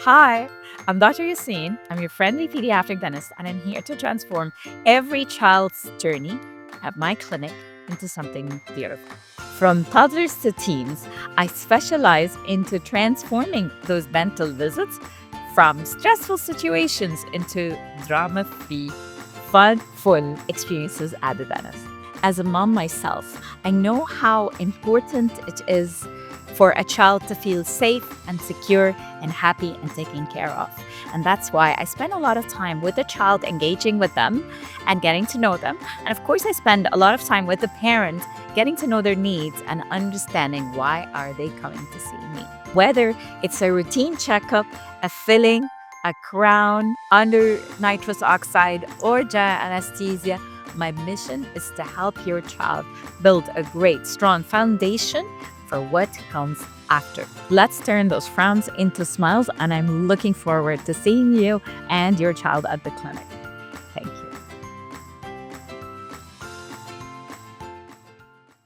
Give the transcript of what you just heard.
Hi, I'm Dr. Yassine. I'm your friendly pediatric dentist, and I'm here to transform every child's journey at my clinic into something beautiful. From toddlers to teens, I specialize into transforming those dental visits from stressful situations into drama-free, fun experiences at the dentist. As a mom myself, I know how important it is for a child to feel safe and secure and happy and taken care of. And that's why I spend a lot of time with the child, engaging with them and getting to know them. And of course, I spend a lot of time with the parent, getting to know their needs and understanding why are they coming to see me. Whether it's a routine checkup, a filling, a crown, under nitrous oxide, or general anesthesia, my mission is to help your child build a great, strong foundation for what comes after. Let's turn those frowns into smiles, and I'm looking forward to seeing you and your child at the clinic. Thank you.